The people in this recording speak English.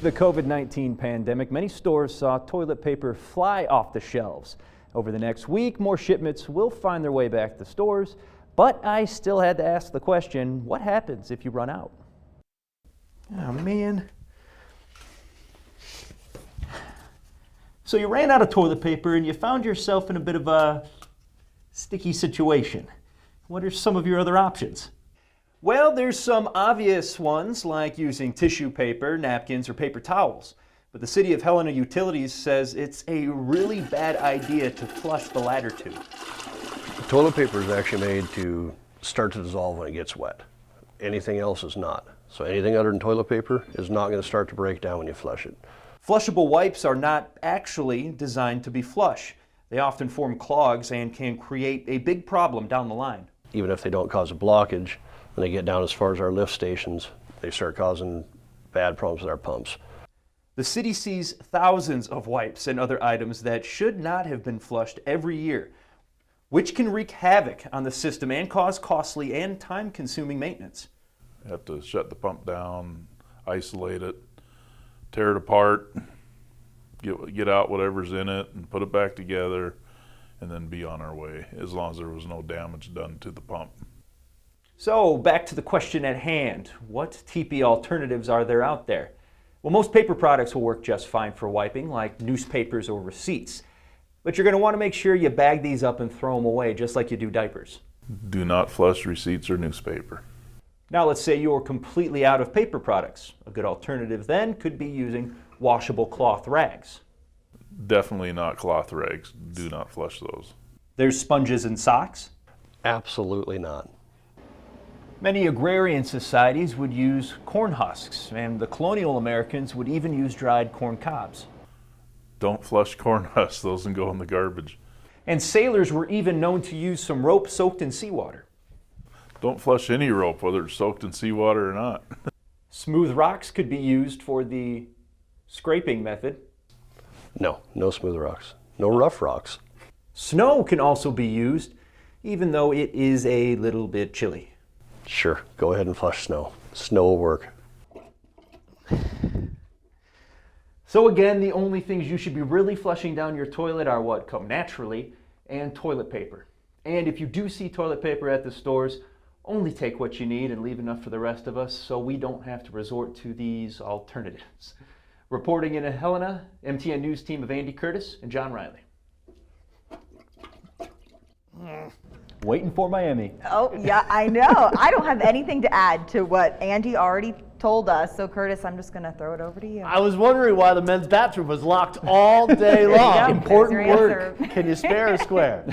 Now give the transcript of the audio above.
the COVID-19 pandemic, many stores saw toilet paper fly off the shelves. Over the next week, more shipments will find their way back to stores, but I still had to ask the question, what happens if you run out? Oh, man. So you ran out of toilet paper and you found yourself in a bit of a sticky situation. What are some of your other options? Well, there's some obvious ones like using tissue paper, napkins, or paper towels. But the City of Helena Utilities says it's a really bad idea to flush the latter two. Toilet paper is actually made to start to dissolve when it gets wet. Anything else is not. So anything other than toilet paper is not going to start to break down when you flush it. Flushable wipes are not actually designed to be flush. They often form clogs and can create a big problem down the line. Even if they don't cause a blockage, when they get down as far as our lift stations, they start causing bad problems with our pumps. The city sees thousands of wipes and other items that should not have been flushed every year, which can wreak havoc on the system and cause costly and time-consuming maintenance. You have to shut the pump down, isolate it, tear it apart, get out whatever's in it and put it back together, and then be on our way, as long as there was no damage done to the pump. So back to the question at hand, what TP alternatives are there out there? Well, most paper products will work just fine for wiping, like newspapers or receipts. But you're going to want to make sure you bag these up and throw them away, just like you do diapers. Do not flush receipts or newspaper. Now let's say you're completely out of paper products. A good alternative then could be using washable cloth rags. Definitely not cloth rags. Do not flush those. There's sponges and socks. Absolutely not. Many agrarian societies would use corn husks, and the colonial Americans would even use dried corn cobs. Don't flush corn husks. Those can go in the garbage. And sailors were even known to use some rope soaked in seawater. Don't flush any rope, whether it's soaked in seawater or not. Smooth rocks could be used for the scraping method. No smooth rocks. No rough rocks. Snow can also be used, even though it is a little bit chilly. Sure, go ahead and flush snow. Snow will work. So again, the only things you should be really flushing down your toilet are what come naturally, and toilet paper. And if you do see toilet paper at the stores, only take what you need and leave enough for the rest of us so we don't have to resort to these alternatives. Reporting in Helena, MTN News team of Andy Curtis and John Riley. Waiting for Miami. Oh, yeah, I know. I don't have anything to add to what Andy already told us. So, Curtis, I'm just going to throw it over to you. I was wondering why the men's bathroom was locked all day long. Important work. Can you spare a square?